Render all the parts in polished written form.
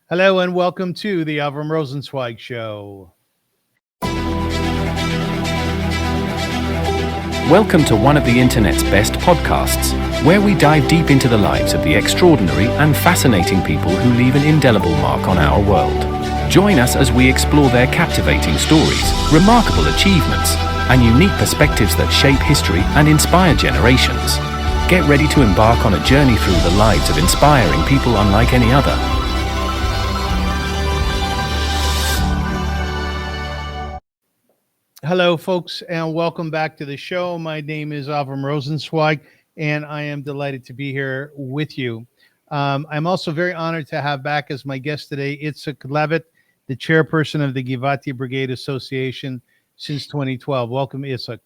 Hello and welcome to the Avrum Rosensweig Show. Welcome to one of the internet's best podcasts, where we dive deep into the lives of the extraordinary and fascinating people who leave an indelible mark on our world. Join us as we explore their captivating stories, remarkable achievements, and unique perspectives that shape history and inspire generations. Get ready to embark on a journey through the lives of inspiring people unlike any other. Hello, folks, and welcome back to the show. My name is Avrum Rosensweig, and I am delighted to be here with you. I'm also very honored to have back as my guest today Itzchak Levit, the chairperson of the Givati Brigade Association since 2012. Welcome, Itzchak.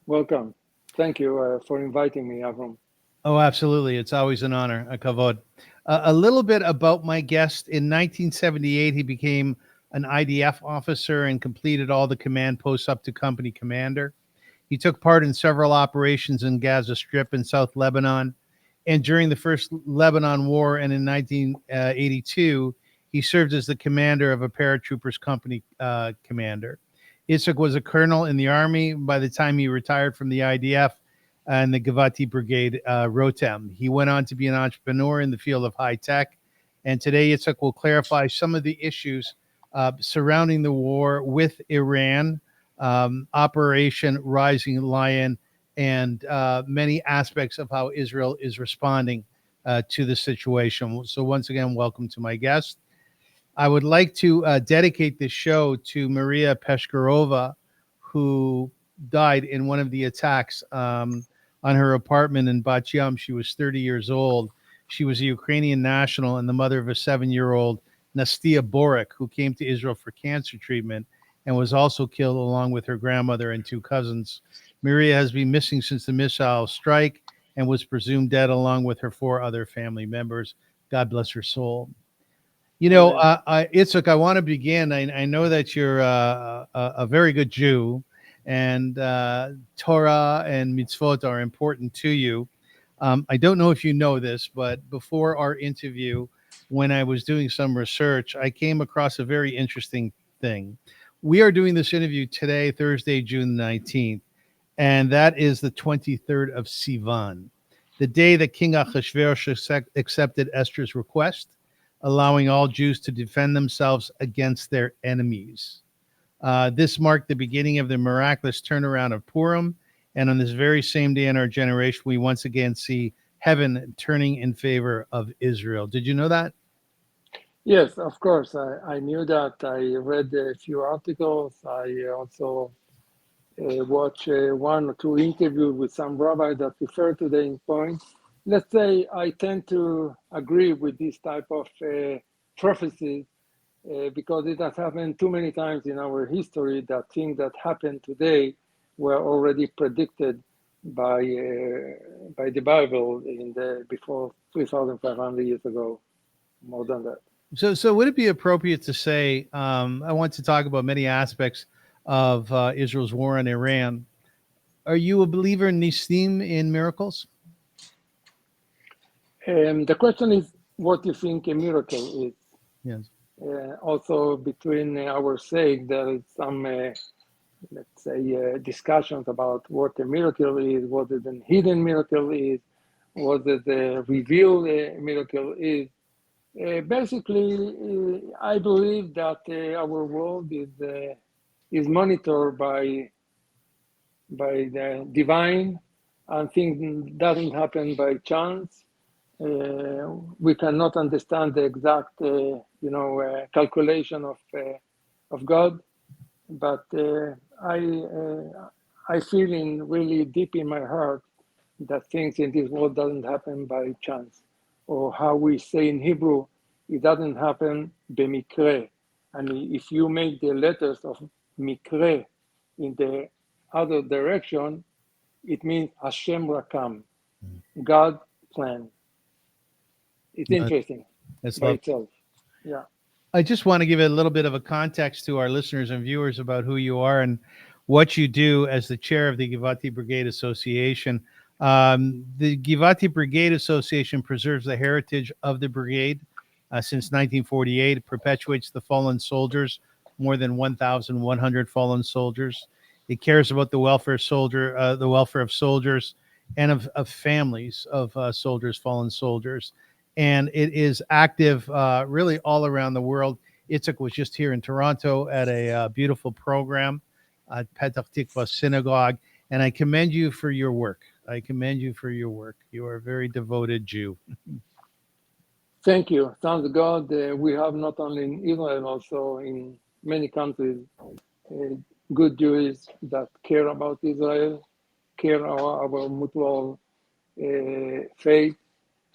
Welcome. Thank you for inviting me, Avrum. Oh, absolutely. It's always an honor, a kavod. A little bit about my guest. In 1978, he became an IDF officer and completed all the command posts up to company commander. He took part in several operations in Gaza Strip and South Lebanon. And during the first Lebanon War and in 1982, he served as the commander of a paratroopers company commander. Itzchak was a colonel in the Army by the time he retired from the IDF and the Givati Brigade Rotem. He went on to be an entrepreneur in the field of high tech. And today, Itzchak will clarify some of the issues surrounding the war with Iran, Operation Rising Lion, and many aspects of how Israel is responding to the situation. So once again, welcome to my guest. I would like to dedicate this show to Maria Peshkarova, who died in one of the attacks on her apartment in Bat Yam. She was 30 years old. She was a Ukrainian national and the mother of a 7-year-old Nastia Borik, who came to Israel for cancer treatment and was also killed along with her grandmother and 2 cousins. Maria has been missing since the missile strike and was presumed dead along with her 4 other family members. God bless her soul. You know, Itzchak, I want to begin. I know that you're a very good Jew, and Torah and mitzvot are important to you. I don't know if you know this, but before our interview, when I was doing some research, I came across a very interesting thing. We are doing this interview today, Thursday, June 19th, and that is the 23rd of Sivan, the day that King Achashverosh accepted Esther's request, allowing all Jews to defend themselves against their enemies. This marked the beginning of the miraculous turnaround of Purim, and on this very same day in our generation, we once again see heaven turning in favor of Israel. Did you know that? Yes, of course. I knew that. I read a few articles. I also watched 1 or 2 interviews with some rabbis that refer to the point. Let's say I tend to agree with this type of prophecies because it has happened too many times in our history that things that happen today were already predicted by the Bible before 3,500 years ago, more than that. So would it be appropriate to say, I want to talk about many aspects of Israel's war on Iran. Are you a believer in Nisim, in miracles? The question is what you think a miracle is. Yes. Also, between our sake, there is some, let's say, discussions about what a miracle is, what a hidden miracle is, what a revealed miracle is. Basically, I believe that our world is monitored by the divine, and things doesn't happen by chance. We cannot understand the exact, calculation of God, but I feel in really deep in my heart that things in this world doesn't happen by chance, or how we say in Hebrew, it doesn't happen b'mikre. And if you make the letters of mikre in the other direction, it means Hashem Rakam, God plan. It's interesting by itself. Yeah. I just want to give a little bit of a context to our listeners and viewers about who you are and what you do as the chair of the Givati Brigade Association. The Givati Brigade Association preserves the heritage of the brigade since 1948. It perpetuates the fallen soldiers, more than 1,100 fallen soldiers. It cares about the welfare the welfare of soldiers and of families of soldiers, fallen soldiers. And it is active really all around the world. Itzchak was just here in Toronto at a beautiful program at Petach Tikva Synagogue, and I commend you for your work. I commend you for your work. You are a very devoted Jew. Thank you. Thank God we have not only in Israel, also in many countries, good Jews that care about Israel, care about our mutual faith,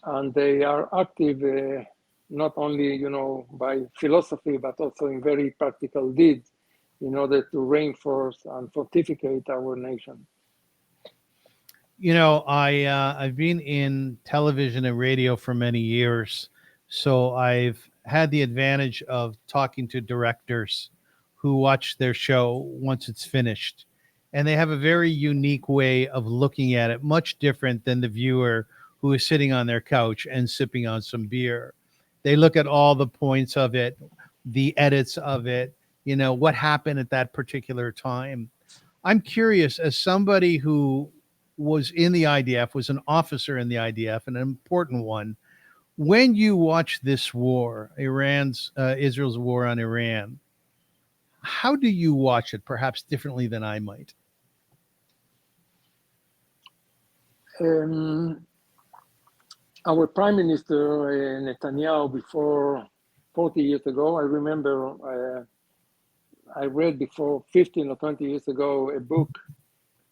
and they are active not only, by philosophy, but also in very practical deeds in order to reinforce and fortificate our nation. I've been in television and radio for many years, so I've had the advantage of talking to directors who watch their show once it's finished, and they have a very unique way of looking at it, much different than the viewer who is sitting on their couch and sipping on some beer. They look at all the points of it, the edits of it, what happened at that particular time. I'm curious, as somebody who was in the IDF, was an officer in the IDF, an important one, when you watch this war, Israel's war on Iran, how do you watch it, perhaps differently than I might? Our Prime Minister Netanyahu, before 40 years ago, I remember I read before 15 or 20 years ago a book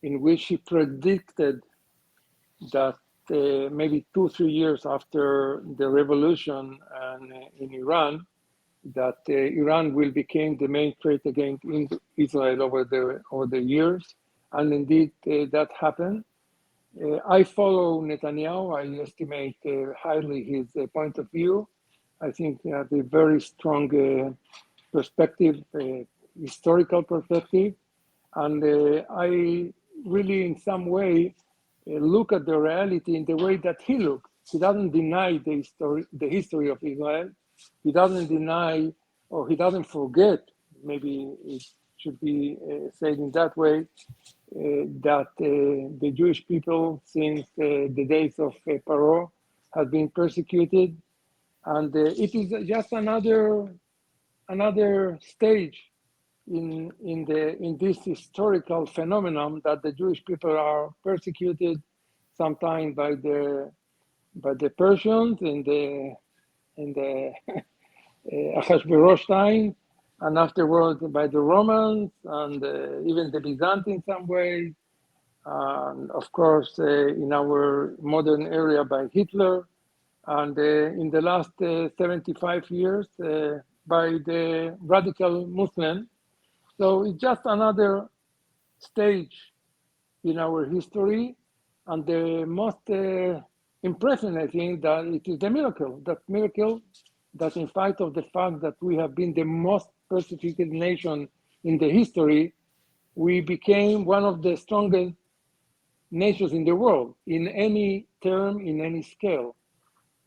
in which he predicted that maybe 2-3 years after the revolution in Iran, that Iran will become the main threat against Israel over the years, and indeed that happened. I follow Netanyahu. I estimate highly his point of view. I think he has a very strong perspective, historical perspective, and I really, in some way, look at the reality in the way that he looks. He doesn't deny the history of Israel. He doesn't deny, or he doesn't forget, maybe it should be said in that way, that the Jewish people since the days of Paro have been persecuted, and it is just another stage in this historical phenomenon that the Jewish people are persecuted, sometimes by the Persians in the Ahasuerus time, and afterwards by the Romans and even the Byzantines in some way, and of course in our modern area by Hitler, and in the last 75 years by the radical Muslim. So it's just another stage in our history, and the most impressive, I think, that it is the miracle that in spite of the fact that we have been the most persecuted nation in the history, we became one of the strongest nations in the world in any term, in any scale.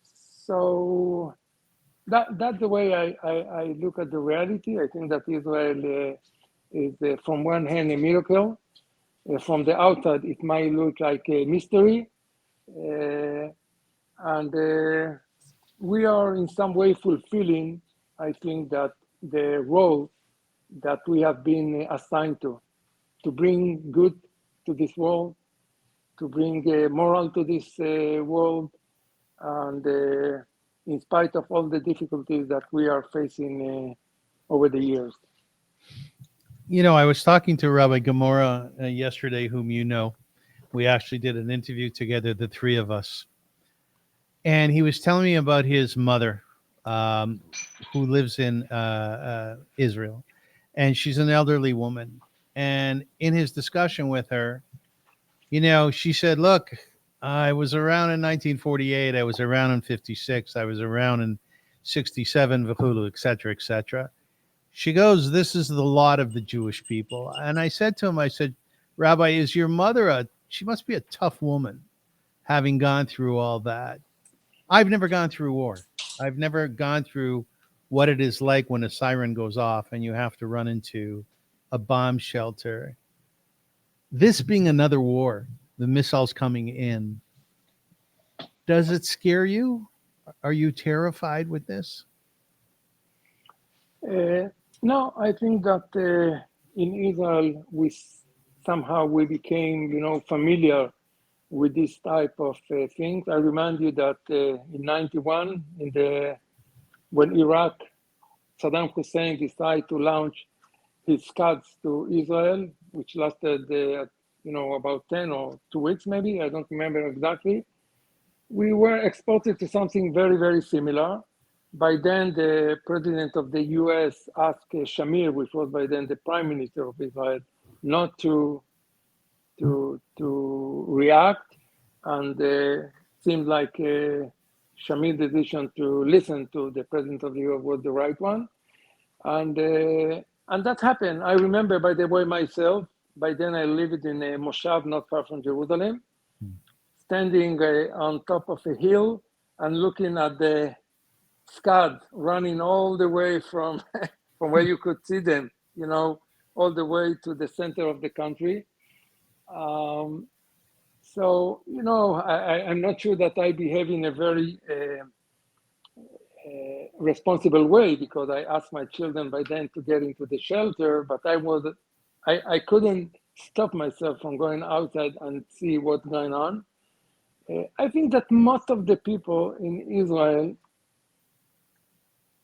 So that's the way I look at the reality. I think that Israel is from one hand a miracle. From the outside, it might look like a mystery. And we are in some way fulfilling, I think, that the role that we have been assigned to bring good to this world, to bring moral to this world, and in spite of all the difficulties that we are facing over the years. I was talking to Rabbi Gamora yesterday, whom you know. We actually did an interview together, the three of us. And he was telling me about his mother, who lives in Israel. And she's an elderly woman. And in his discussion with her, she said, look, I was around in 1948. I was around in 56. I was around in 67, et cetera, et cetera. She goes, this is the lot of the Jewish people. And I said to him, Rabbi, is your mother she must be a tough woman, having gone through all that. I've never gone through war. I've never gone through what it is like when a siren goes off and you have to run into a bomb shelter. This being another war, the missiles coming in, does it scare you? Are you terrified with this? No, I think that in Israel somehow we became, familiar with this type of things. I remind you that in '91, when Iraq, Saddam Hussein decided to launch his Scuds to Israel, which lasted, about 10 or 2 weeks, maybe. I don't remember exactly. We were exposed to something very, very similar. By then, the president of the US asked Shamir, which was by then the prime minister of Israel, not to react. And seemed like Shamir's decision to listen to the president of the US was the right one. And that happened. I remember, by the way, myself, by then I lived in a Mossad not far from Jerusalem, standing on top of a hill and looking at the Scud running all the way from where you could see them, all the way to the center of the country. So, I'm not sure that I behave in a very responsible way, because I asked my children by then to get into the shelter, but I couldn't stop myself from going outside and see what's going on. I think that most of the people in Israel,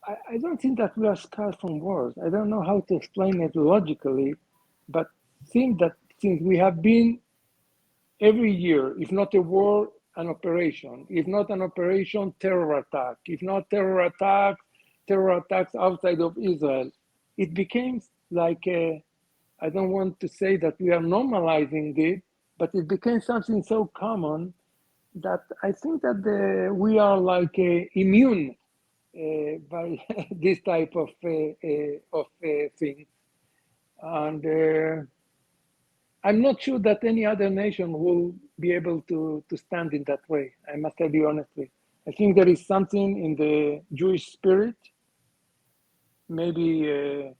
I don't think that we are scarred from wars. I don't know how to explain it logically, but since we have been every year, if not a war, an operation, if not an operation, terror attack, if not terror attacks outside of Israel, it became like I don't want to say that we are normalizing it, but it became something so common that I think that we are like immune by this type of thing. And I'm not sure that any other nation will be able to stand in that way. I must tell you honestly. I think there is something in the Jewish spirit, maybe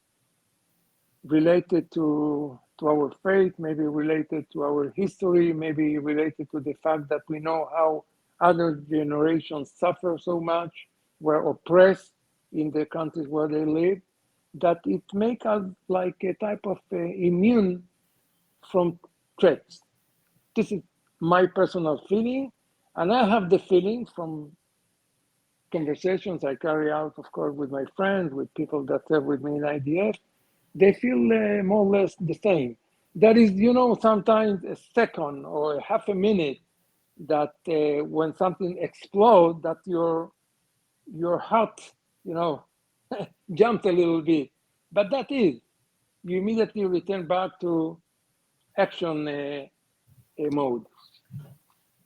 related to our faith, maybe related to our history, maybe related to the fact that we know how other generations suffer so much, were oppressed in the countries where they live, that it makes us like a type of immune from threats. This is my personal feeling, and I have the feeling from conversations I carry out, of course, with my friends, with people that serve with me in IDF. They feel more or less the same. That is, sometimes a second or a half a minute that when something explodes, that your heart, jumps a little bit. But that is, you immediately return back to action mode.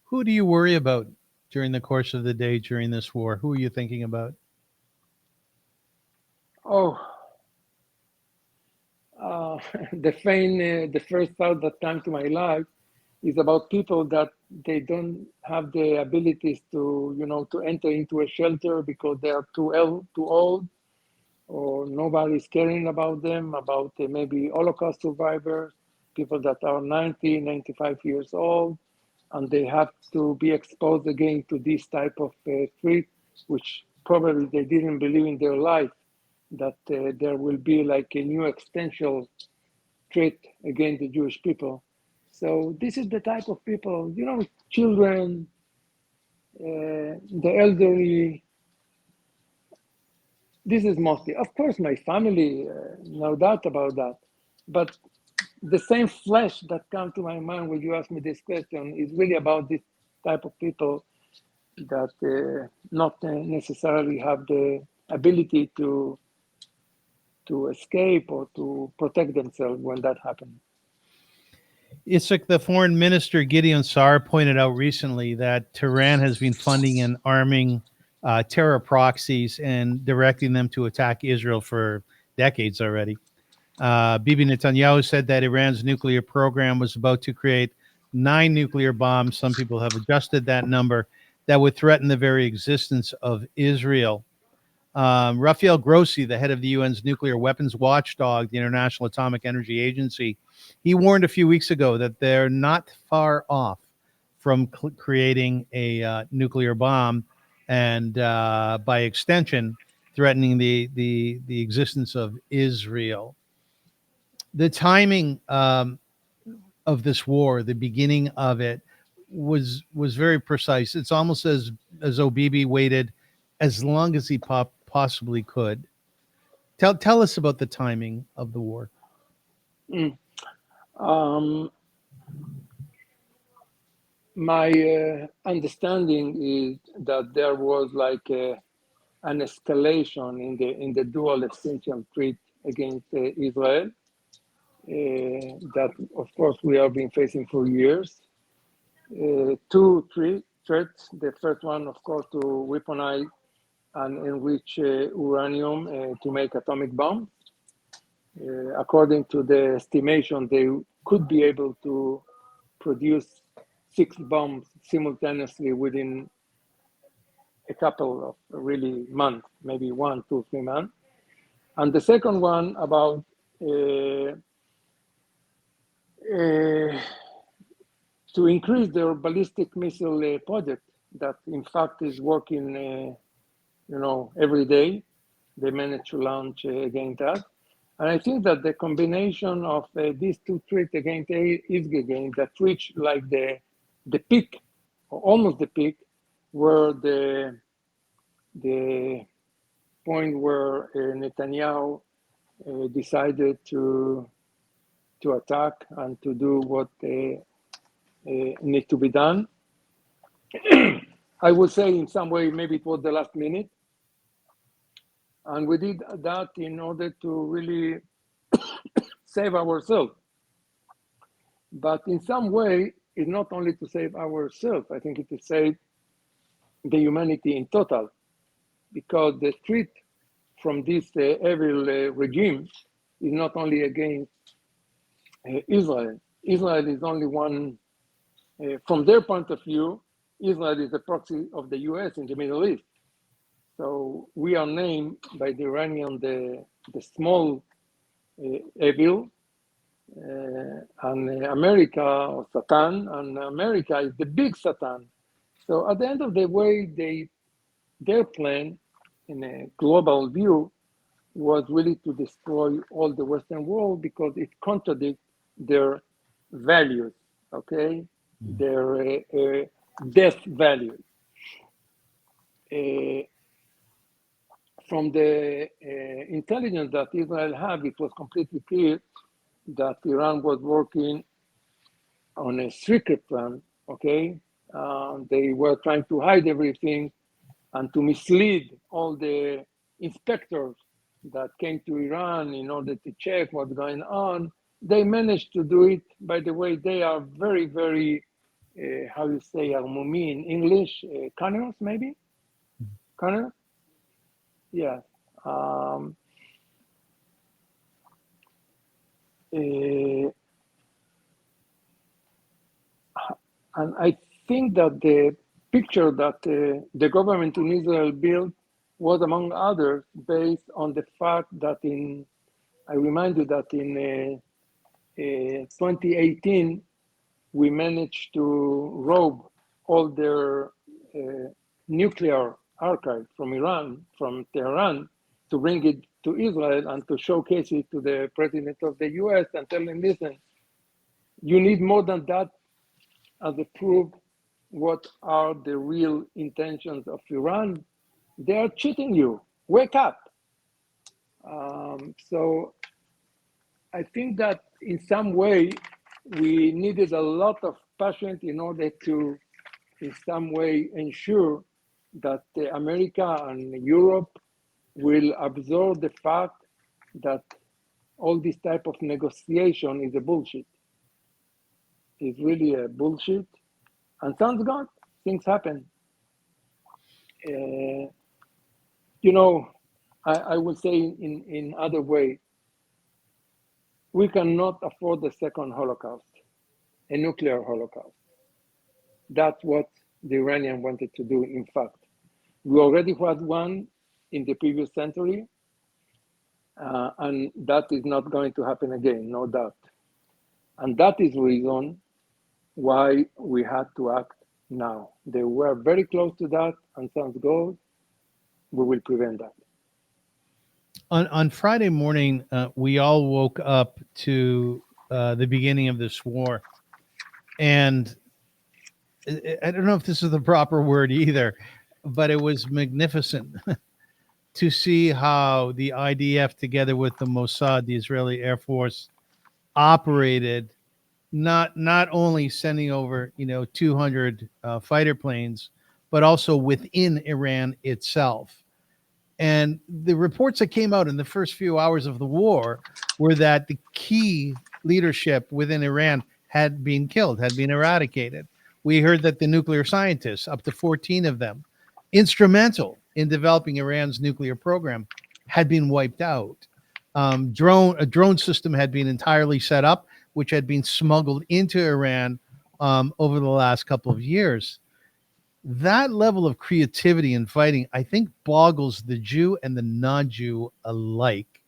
Who do you worry about during the course of the day during this war? Who are you thinking about? The first thought that came to my life is about people that they don't have the abilities to enter into a shelter because they are too old, or nobody's caring about them, about maybe Holocaust survivors, people that are 90, 95 years old, and they have to be exposed again to this type of threat, which probably they didn't believe in their life, that there will be like a new existential threat against the Jewish people. So this is the type of people, children, the elderly. This is mostly, of course, my family, no doubt about that. But the same flash that comes to my mind when you ask me this question is really about this type of people that not necessarily have the ability to escape or to protect themselves when that happens. Itzchak, the foreign minister Gideon Saar pointed out recently that Tehran has been funding and arming terror proxies and directing them to attack Israel for decades already. Bibi Netanyahu said that Iran's nuclear program was about to create 9 nuclear bombs. Some people have adjusted that number. that would threaten the very existence of Israel. Rafael Grossi, the head of the UN's nuclear weapons watchdog, the International Atomic Energy Agency, he warned a few weeks ago that they're not far off from creating a nuclear bomb, and by extension, threatening the existence of Israel. The timing of this war, the beginning of it, was very precise. It's almost as though Bibi waited as long as he possibly could. Tell us about the timing of the war. My understanding is that there was like an escalation in the dual essential threat against Israel. That, of course, we have been facing for years. Two threats. The first one, of course, to weaponize and enrich uranium to make atomic bombs. According to the estimation, they could be able to produce 6 bombs simultaneously within a couple of really months, maybe 1, 2, 3 months. And the second one about to increase their ballistic missile project that in fact is working every day. They managed to launch against that. And I think that the combination of these two threats against Israel that reached like the peak, or almost the peak, were the point where Netanyahu decided to attack and to do what needs to be done. I would say in some way maybe it was the last minute. And we did that in order to really save ourselves. But in some way, it's not only to save ourselves, I think it is to save the humanity in total. Because the threat from this evil regime is not only against Israel. Israel is only one, from their point of view, Israel is the proxy of the US in the Middle East. So we are named by the Iranian the small evil, and America, or Satan, and America is the big Satan. So at the end of the way, their plan in a global view was really to destroy all the Western world because it contradicts their values, okay? Their death values. From the intelligence that Israel had, it was completely clear that Iran was working on a secret plan, okay? They were trying to hide everything and to mislead all the inspectors that came to Iran in order to check what's going on. They managed to do it. By the way, they are very, very, how you say, Armumi in English, cunning, maybe? Cunning? Yeah. And I think that the picture that the government in Israel built was, among others, based on the fact that I remind you that in 2018, we managed to rob all their nuclear archive from Iran, from Tehran, to bring it to Israel and to showcase it to the president of the US and tell him, listen, you need more than that as a proof what are the real intentions of Iran. They are cheating you. Wake up. So I think that in some way, we needed a lot of passion in order to, in some way, ensure that America and Europe will absorb the fact that all this type of negotiation is a bullshit. It's really a bullshit. And thank God, things happen. I would say in other way, we cannot afford the second Holocaust, a nuclear Holocaust. That's what the Iranians wanted to do, in fact. We already had one in the previous century, and that is not going to happen again, no doubt. And that is the reason why we had to act now. They were very close to that, and thank God, we will prevent that. On Friday morning, we all woke up to the beginning of this war, and I don't know if this is the proper word either, but it was magnificent to see how the IDF, together with the Mossad, the Israeli Air Force, operated. Not only sending over 200 fighter planes, but also within Iran itself. And the reports that came out in the first few hours of the war were that the key leadership within Iran had been killed, had been eradicated. We heard that the nuclear scientists, up to 14 of them, instrumental in developing Iran's nuclear program, had been wiped out. A drone system had been entirely set up, which had been smuggled into Iran over the last couple of years. That level of creativity and fighting, I think, boggles the Jew and the non-Jew alike.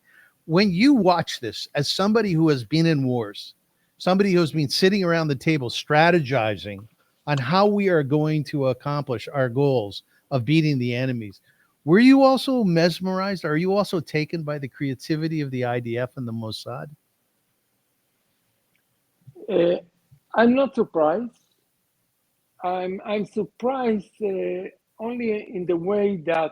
When you watch this, as somebody who has been in wars, somebody who has been sitting around the table strategizing on how we are going to accomplish our goals of beating the enemies, were you also mesmerized? Are you also taken by the creativity of the IDF and the Mossad? I'm not surprised. I'm surprised only in the way that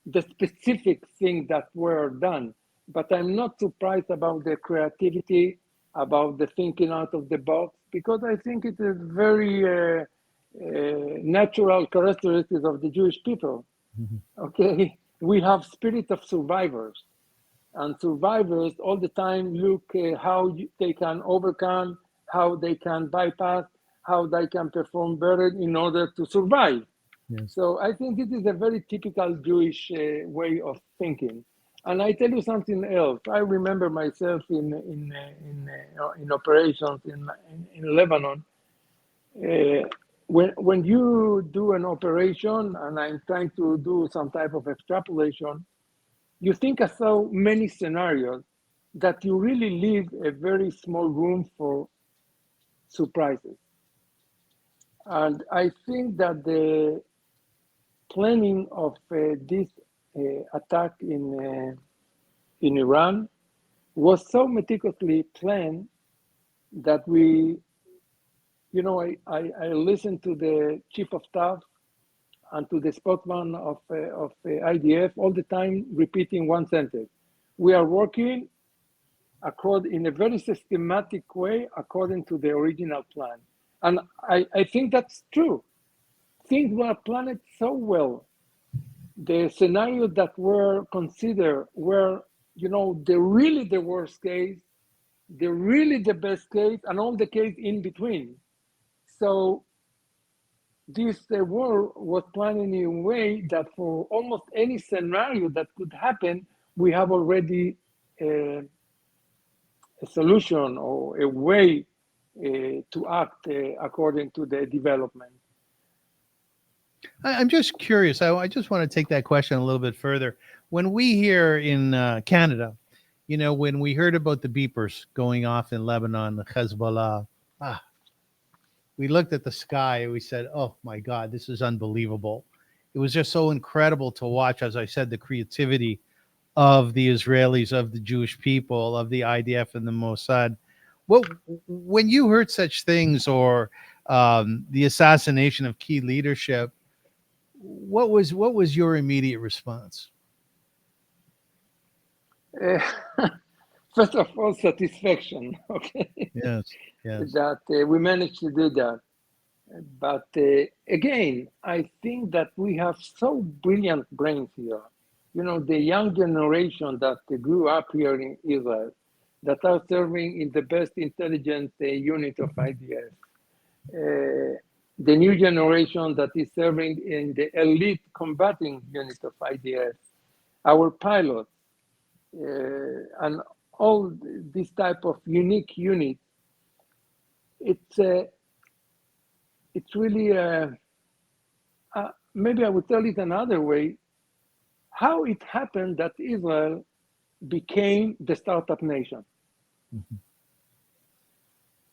the specific things that were done, but I'm not surprised about the creativity, about the thinking out of the box, because I think it is very natural characteristics of the Jewish people. Mm-hmm. Okay, we have spirit of survivors, and survivors all the time look how they can overcome, how they can bypass, how they can perform better in order to survive. Yes. So I think this is a very typical Jewish way of thinking. And I tell you something else. I remember myself in operations in Lebanon. When you do an operation, and I'm trying to do some type of extrapolation, you think of so many scenarios that you really leave a very small room for surprises. And I think that the planning of this attack in Iran was so meticulously planned that we, I listened to the chief of staff and to the spokesman of IDF all the time repeating one sentence: we are working in a very systematic way according to the original plan. And I think that's true. Things were planned so well. The scenarios that were considered were, really the worst case, really the best case, and all the case in between. So this war was planned in a way that for almost any scenario that could happen, we have already a solution or a way to act according to the development. I'm just curious. I just want to take that question a little bit further. When we here in Canada, when we heard about the beepers going off in Lebanon, the Hezbollah, we looked at the sky and we said, oh my God, this is unbelievable. It was just so incredible to watch, as I said, the creativity of the Israelis, of the Jewish people, of the IDF and the Mossad. When you heard such things, or the assassination of key leadership, what was your immediate response? First of all, satisfaction. Okay. Yes. That we managed to do that. But again, I think that we have so brilliant brains here. The young generation that grew up here in Israel, that are serving in the best intelligence unit of IDF. The new generation that is serving in the elite combating unit of IDF, our pilots, and all this type of unique units. It's really maybe I would tell it another way, how it happened that Israel became the startup nation. Mhm.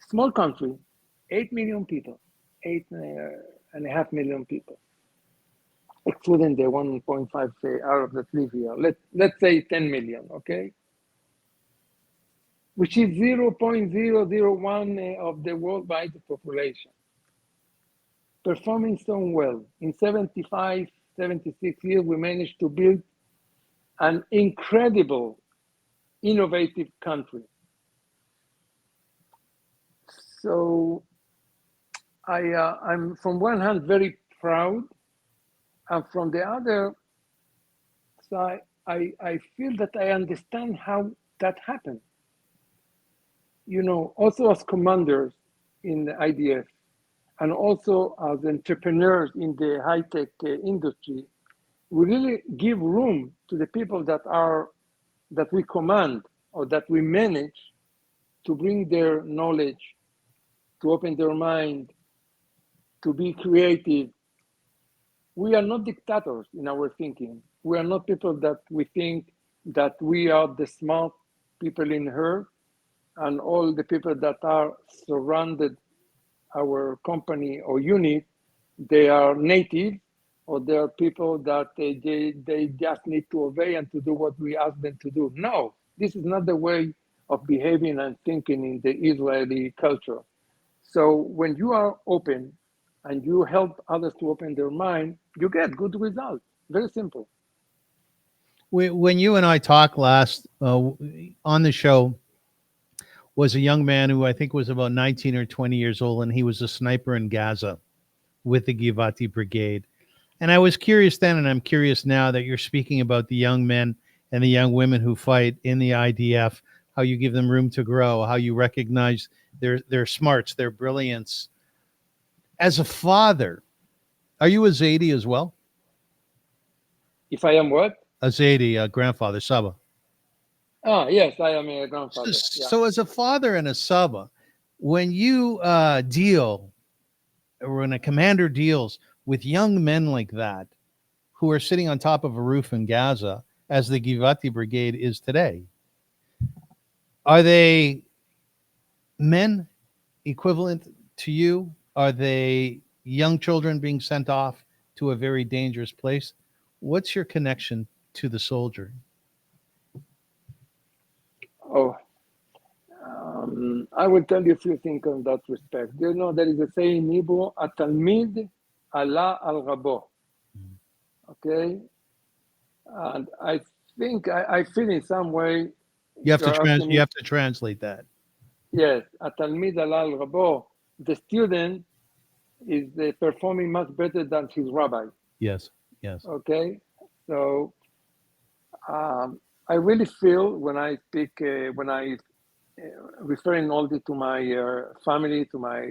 Small country, 8 million people, 8.5 million people, excluding the 1.5 Arabs that live here. Let's say 10 million, okay? Which is 0.001 of the worldwide population. Performing so well. In 75, 76 years, we managed to build an incredible, innovative country. So I'm from one hand very proud, and from the other side, I feel that I understand how that happened. You know, also as commanders in the IDF, and also as entrepreneurs in the high-tech industry, we really give room to the people that we command or that we manage to bring their knowledge, to open their mind, to be creative. We are not dictators in our thinking. We are not people that we think that we are the smart people in here, and all the people that are surrounded our company or unit, they are native, or they are people that they just need to obey and to do what we ask them to do. No, this is not the way of behaving and thinking in the Israeli culture. So when you are open and you help others to open their mind, you get good results. Very simple. When you and I talked last on the show, was a young man who I think was about 19 or 20 years old, and he was a sniper in Gaza with the Givati Brigade. And I was curious then, and I'm curious now that you're speaking about the young men and the young women who fight in the IDF, how you give them room to grow, how you recognize their smarts, their brilliance. As a father, are you a Zaidi as well? If I am what? A Zaidi, a grandfather, Saba. Ah, yes, I am a grandfather. Yeah. So as a father and a Saba, when you deal, or when a commander deals with young men like that, who are sitting on top of a roof in Gaza, as the Givati Brigade is today, are they men equivalent to you? Are they young children being sent off to a very dangerous place? What's your connection to the soldier? Oh, I will tell you a few things on that respect. You know, there is a saying in Hebrew, "Atalmid ala al rabo." Okay, and I think I feel in some way. You If have to you're asking you me, have to translate that. yes, "Atalmid ala al rabo." The student is performing much better than his rabbi. Yes, yes. Okay, so I really feel when I speak, when I referring only to my family, to my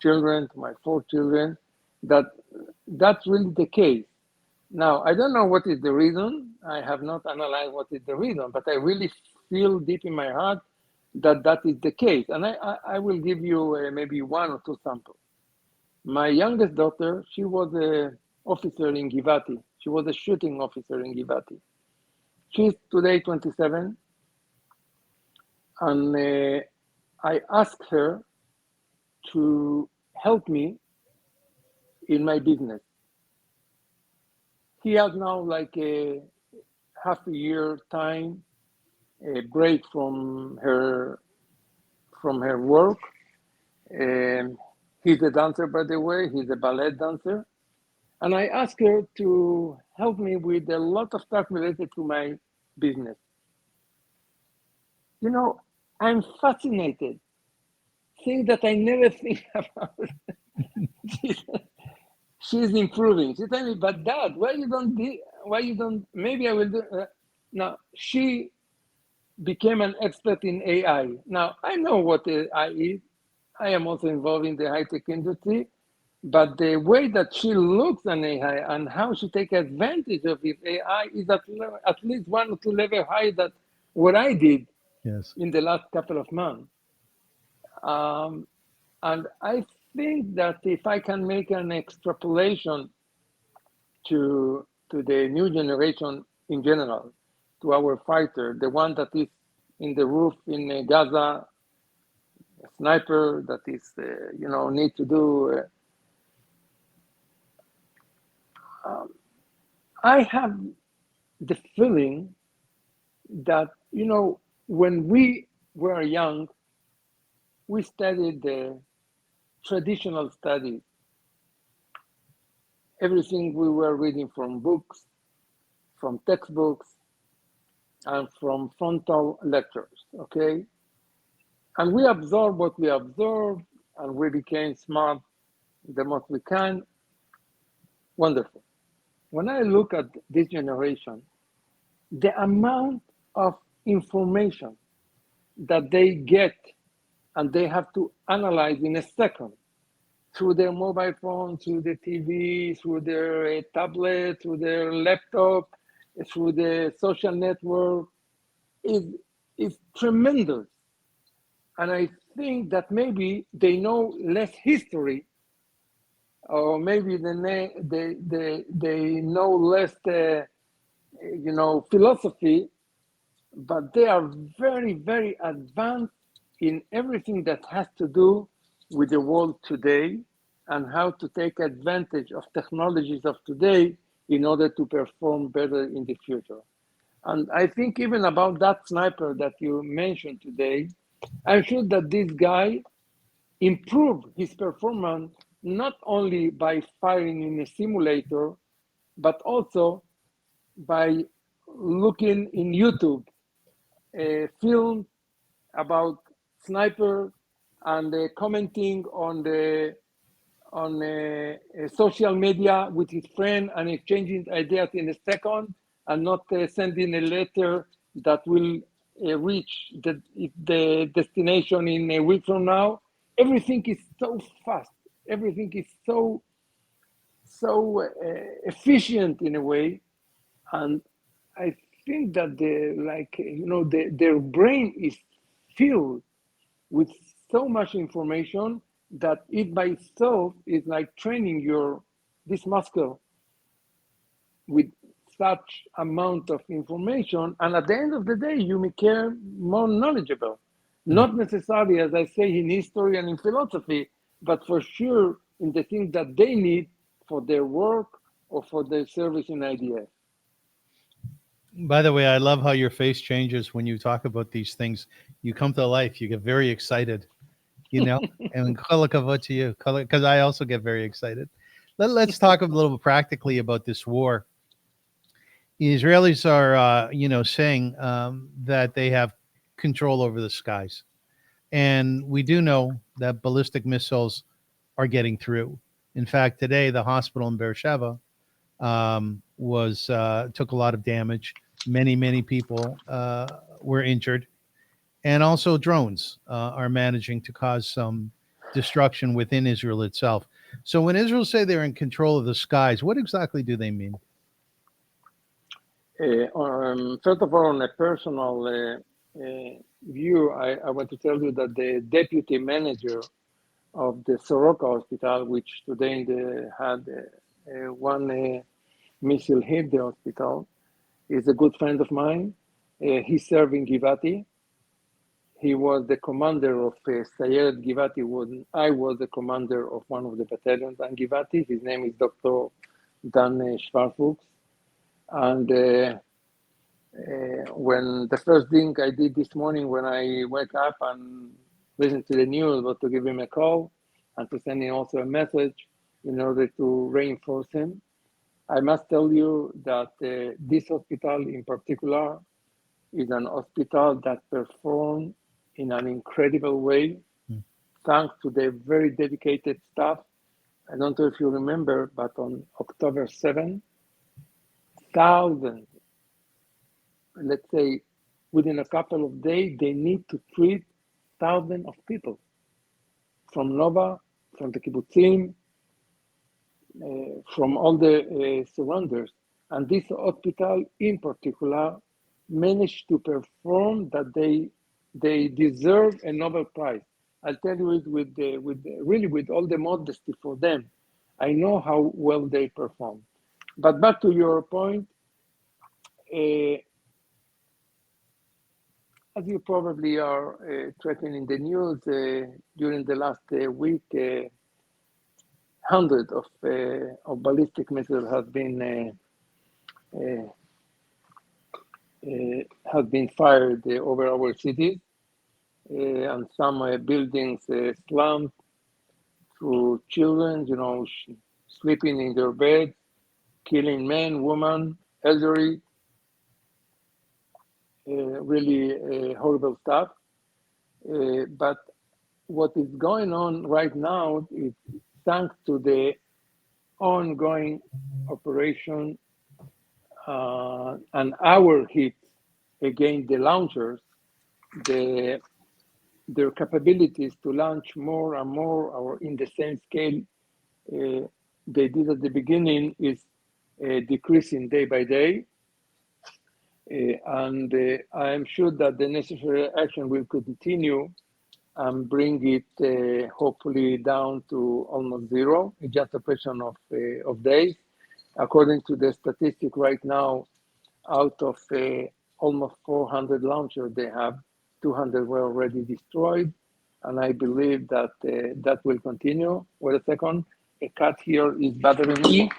children, to my 4 children, that that's really the case. Now, I don't know what is the reason. I have not analyzed what is the reason, but I really feel deep in my heart that that is the case. And I will give you maybe one or two samples. My youngest daughter, she was an officer in Givati. She was a shooting officer in Givati. She's today 27, and I asked her to help me in my business. He has now like a half a year time, a break from her work. He's a dancer, by the way. He's a ballet dancer, and I asked her to help me with a lot of stuff related to my business. You know, I'm fascinated. Things that I never think about. She's improving. She told me, but Dad, why you don't, maybe I will do. Now, she became an expert in AI. Now, I know what AI is. I am also involved in the high-tech industry, but the way that she looks at AI and how she takes advantage of this AI is at least 1 or 2 levels higher than what I did Yes. in the last couple of months. And I think that if I can make an extrapolation to the new generation in general, to our fighter, the one that is in the roof in Gaza, a sniper that is, need to do. I have the feeling that, when we were young, we studied the traditional studies, everything we were reading from books, from textbooks, and from frontal lectures, okay? And we absorbed what we absorbed, and we became smart the most we can. Wonderful. When I look at this generation, the amount of information that they get and they have to analyze in a second through their mobile phone, through the TV, through their tablet, through their laptop, through the social network, is tremendous. And I think that maybe they know less history, or maybe they know less, philosophy, but they are very, very advanced in everything that has to do with the world today and how to take advantage of technologies of today in order to perform better in the future. And I think even about that sniper that you mentioned today, I'm sure that this guy improved his performance not only by firing in a simulator, but also by looking in YouTube film about sniper and commenting on social media with his friend and exchanging ideas in a second, and not sending a letter that will reach the destination in a week from now. Everything is so fast. Everything is so efficient in a way, and I think that their brain is filled with so much information that it by itself is like training this muscle with such amount of information, and at the end of the day, you become more knowledgeable. Not necessarily, as I say, in history and in philosophy, but for sure in the things that they need for their work or for their service in IDF. By the way, I love how your face changes when you talk about these things. You come to life. You get very excited, and kol hakavod to you, because I also get very excited. Let's talk a little practically about this war. The Israelis are, saying that they have control over the skies. And we do know that ballistic missiles are getting through. In fact, today, the hospital in Beersheba took a lot of damage. Many people were injured. And also drones are managing to cause some destruction within Israel itself. So when Israel say they're in control of the skies, what exactly do they mean? First of all, on a personal view, I want to tell you that the deputy manager of the Soroka hospital, which today had one missile hit the hospital, is a good friend of mine. He served in Givati. He was the commander of Sayeret Givati when I was the commander of one of the battalions in Givati. His name is Dr. Dan Schwarfuchs. And when the first thing I did this morning when I wake up and listened to the news was to give him a call and to send him also a message in order to reinforce him. I must tell you that this hospital in particular is an hospital that performed in an incredible way, thanks to the very dedicated staff. I don't know if you remember, but on October 7th, thousands, let's say within a couple of days, they need to treat thousands of people from Nova, from the kibbutzim, from all the surrounders. And this hospital in particular managed to perform that they deserve a Nobel Prize. I'll tell you it with all the modesty for them. I know how well they perform. But back to your point, as you probably are tracking in the news, during the last week, hundreds of ballistic missiles have been fired over our cities, and some buildings slammed through children, sleeping in their beds, killing men, women, elderly, really horrible stuff. But what is going on right now is thanks to the ongoing operation and our hits against the launchers, their capabilities to launch more and more or in the same scale they did at the beginning is decreasing day by day. And I am sure that the necessary action will continue and bring it hopefully down to almost zero. It's just a question of days. According to the statistic right now, out of almost 400 launchers they have, 200 were already destroyed. And I believe that that will continue. Wait a second, a cat here is bothering me.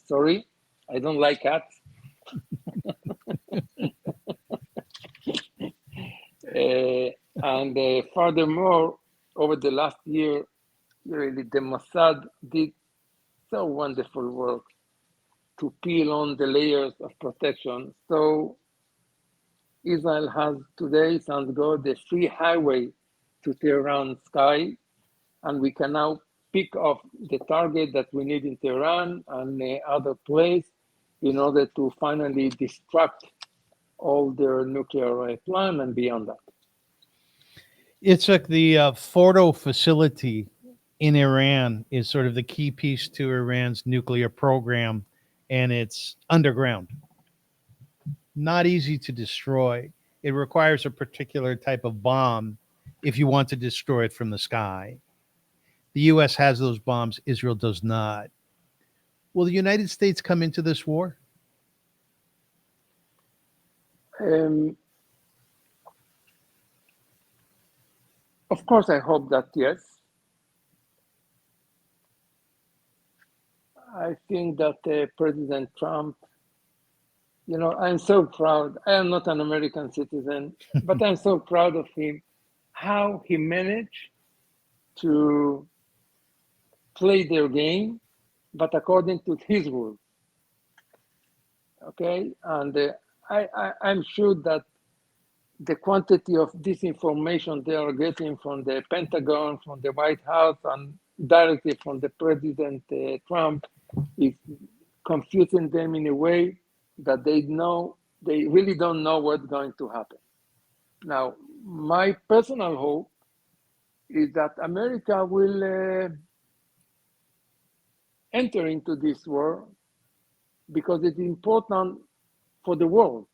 Sorry, I don't like cats. And furthermore, over the last year, really the Mossad did so wonderful work to peel on the layers of protection. So Israel has today, thank God, the free highway to Tehran sky, and we can now pick off the target that we need in Tehran and other place in order to finally destruct all their nuclear plan and beyond that. Itzchak, the Fordo facility in Iran is sort of the key piece to Iran's nuclear program, and it's underground. Not easy to destroy. It requires a particular type of bomb if you want to destroy it from the sky. The U.S. has those bombs. Israel does not. Will the United States come into this war? Of course, I hope that yes. I think that President Trump, I'm so proud. I am not an American citizen, but I'm so proud of him, how he managed to play their game, but according to his rules. Okay, and I'm sure that the quantity of disinformation they are getting from the Pentagon, from the White House, and directly from the President Trump is confusing them in a way that they really don't know what's going to happen. Now, my personal hope is that America will enter into this war because it's important for the world.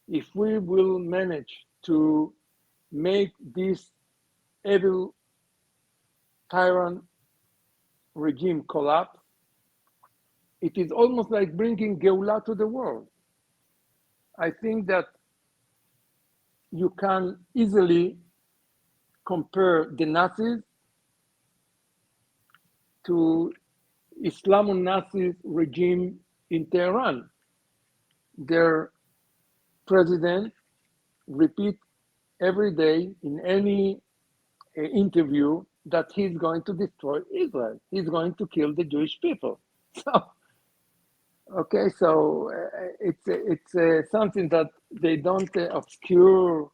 If we will manage to make this evil tyrant regime collapse, it is almost like bringing Geulah to the world. I think that you can easily compare the Nazis to Islamo-Nazi regime in Tehran. Their president repeat every day in any interview that he's going to destroy Israel. He's going to kill the Jewish people. So, okay, so it's something that they don't obscure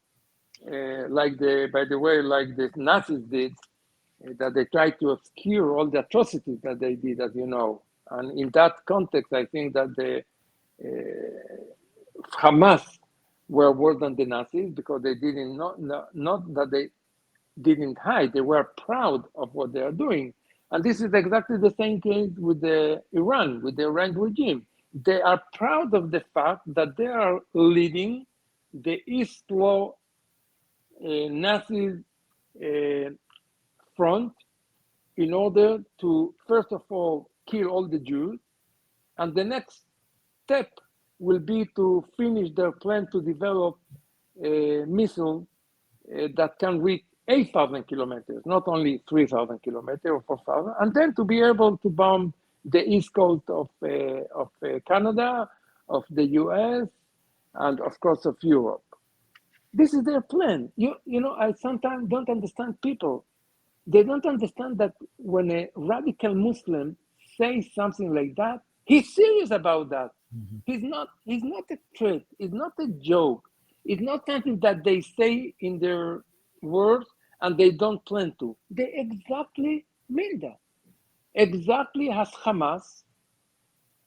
like the Nazis did, that they tried to obscure all the atrocities that they did, as you know. And in that context, I think that the Hamas were worse than the Nazis because they didn't not that they didn't hide, they were proud of what they are doing. And this is exactly the same case with the Iran regime. They are proud of the fact that they are leading the East Law Nazi front in order to, first of all, kill all the Jews, And the next step will be to finish their plan to develop a missile that can reach 8,000 kilometers, not only 3,000 kilometers or 4,000, and then to be able to bomb the east coast of Canada, of the US, and of course of Europe. This is their plan. You know, I sometimes don't understand people. They don't understand that when a radical Muslim says something like that, he's serious about that. Mhm. He's not a threat. It's not a joke. It's not something that they say in their words and they don't plan to. They exactly mean that. Exactly as Hamas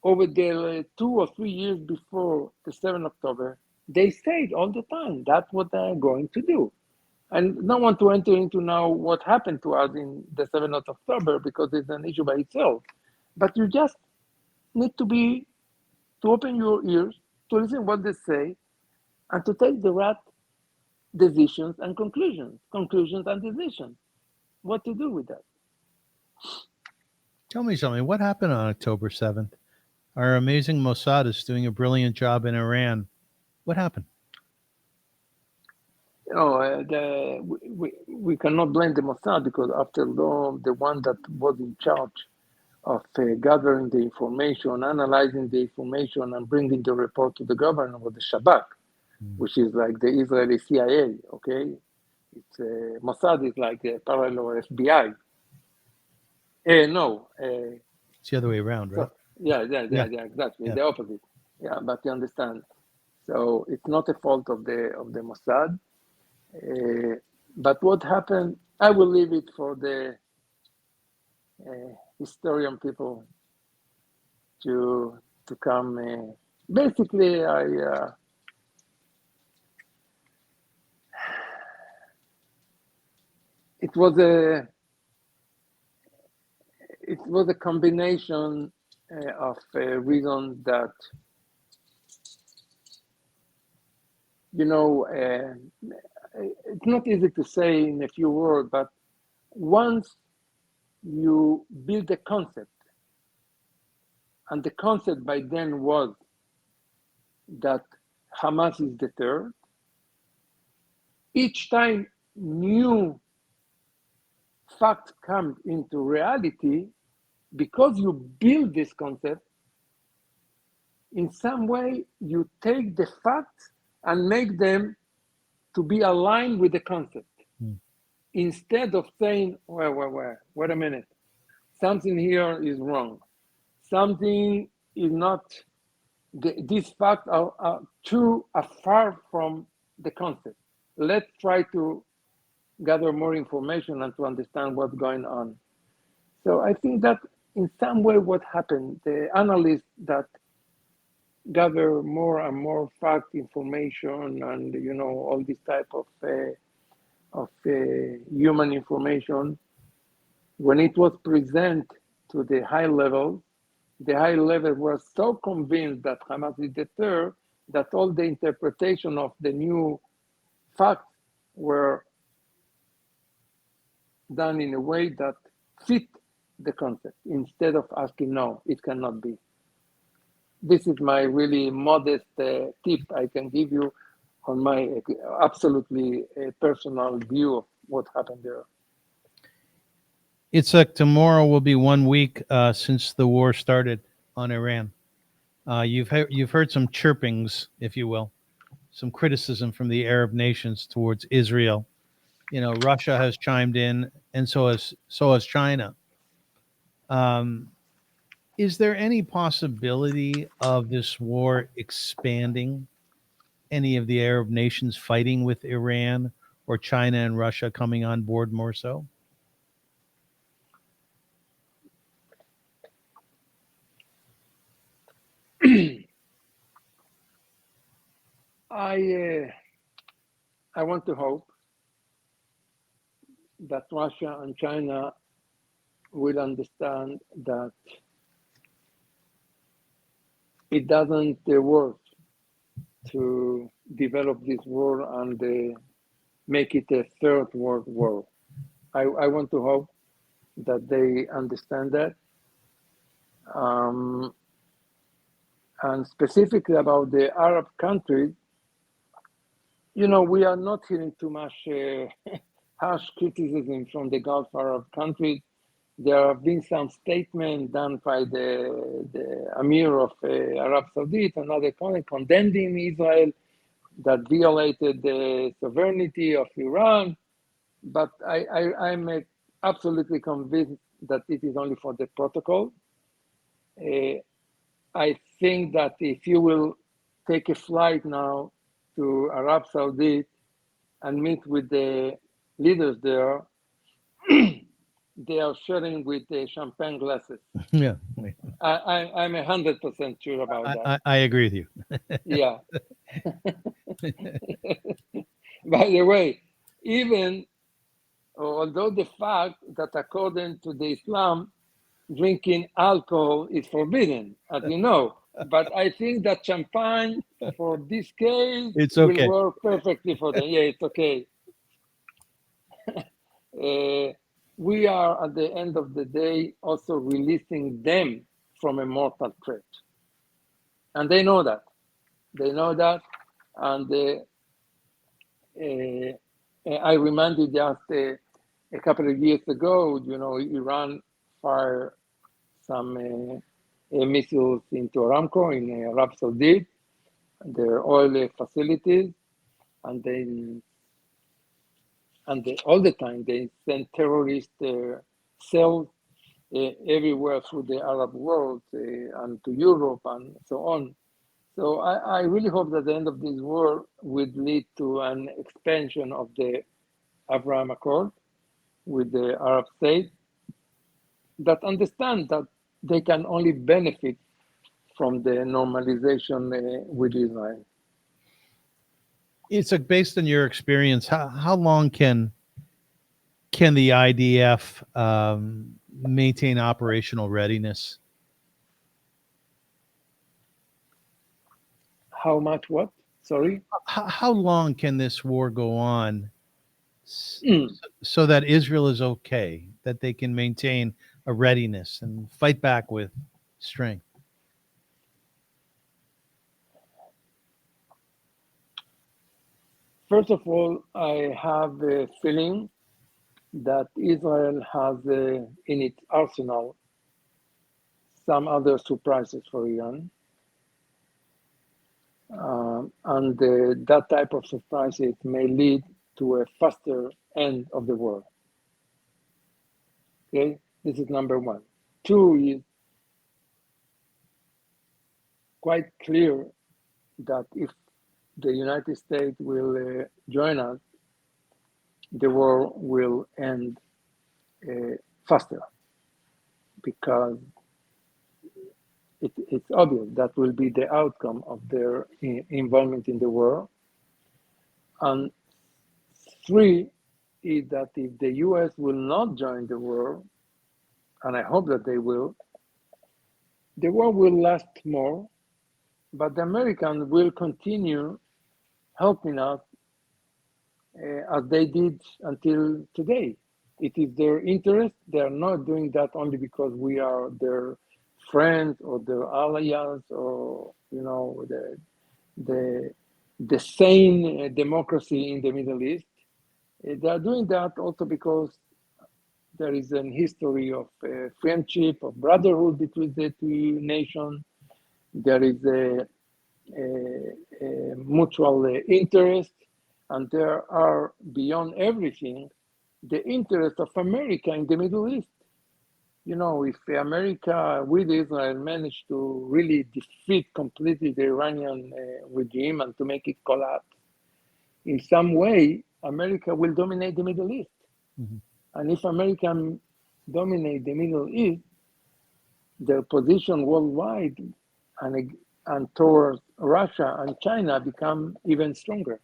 over the 2 or 3 years before the 7th October, they said all the time that's what they're going to do. And don't want to enter into now what happened to us in the 7th of October because it's an issue by itself. But you just need to open your ears, to listen what they say, and to take the right decisions and conclusions and decisions. What to do with that? Tell me something. What happened on October 7th? Our amazing Mossad is doing a brilliant job in Iran. What happened? You know, we cannot blame the Mossad because after all, the one that was in charge of gathering the information, analyzing the information, and bringing the report to the government was the Shabak, which is like the Israeli CIA. Okay, it's Mossad is like a parallel FBI. No, It's the other way around, right? so yeah, exactly, Yeah. the opposite. Yeah, but you understand. So it's not a fault of the Mossad. But what happened? I will leave it for the historian people to come. Basically, it was a combination of reasons that you know. It's not easy to say in a few words, but once you build a concept, and the concept by then was that Hamas is the third, each time new facts come into reality, because you build this concept, in some way you take the facts and make them to be aligned with the concept. Instead of saying, wait a minute, something here is wrong. Something is not, these facts are too far from the concept. Let's try to gather more information and to understand what's going on. So I think that in some way what happened, the analysts that gather more and more fact information and you know all this type of human information, when it was presented to the high level was so convinced that Hamas is the third that all the interpretation of the new facts were done in a way that fit the concept instead of asking, no, it cannot be. This is my really modest tip I can give you on my absolutely personal view of what happened there. Itzchak, tomorrow will be 1 week since the war started on Iran. You've heard some chirpings, if you will, some criticism from the Arab nations towards Israel. You know, Russia has chimed in, and so has China. Is there any possibility of this war expanding? Any of the Arab nations fighting with Iran, or China and Russia coming on board more so? I want to hope that Russia and China will understand that it doesn't work to develop this war and make it a third world war. I want to hope that they understand that. and specifically about the Arab countries, we are not hearing too much harsh criticism from the Gulf Arab countries. There have been some statements done by the Amir of Arab Saudi and other countries condemning Israel that violated the sovereignty of Iran. But I'm absolutely convinced that it is only for the protocol. I think that if you will take a flight now to Arab Saudi and meet with the leaders there, they are sharing with the champagne glasses. Yeah. I'm 100% sure about that. I agree with you. Yeah. By the way, even although the fact that according to the Islam, drinking alcohol is forbidden, as you know, but I think that champagne for this case It's will okay. work perfectly for them. Yeah, it's okay. We are at the end of the day also releasing them from a mortal threat, and they know that. They know that, and I reminded just a couple of years ago, Iran fired some missiles into Aramco in Arab Saudi, their oil facilities, and all the time they send terrorist cells everywhere through the Arab world and to Europe and so on. So I really hope that the end of this war would lead to an expansion of the Avrum Accord with the Arab states that understand that they can only benefit from the normalization with Israel. It's based on your experience. How long can the IDF maintain operational readiness? How much what? Sorry? How long can this war go on so that Israel is okay, that they can maintain a readiness and fight back with strength? First of all, I have a feeling that Israel has in its arsenal some other surprises for Iran. And that type of surprises may lead to a faster end of the war. Okay, this is number one. Two is quite clear that if the United States will join us, the war will end faster because it's obvious that will be the outcome of their involvement in the war. And three is that if the US will not join the war, and I hope that they will, the war will last more, but the Americans will continue helping us as they did until today. It is their interest. They are not doing that only because we are their friends or their allies or the sane democracy in the Middle East. They are doing that also because there is a history of friendship, of brotherhood between the two nations. There is a mutual interest, and there are, beyond everything, the interest of America in the Middle East. If America with Israel managed to really defeat completely the Iranian regime and to make it collapse, in some way, America will dominate the Middle East. Mm-hmm. And if America dominate the Middle East, their position worldwide and towards Russia and China become even stronger.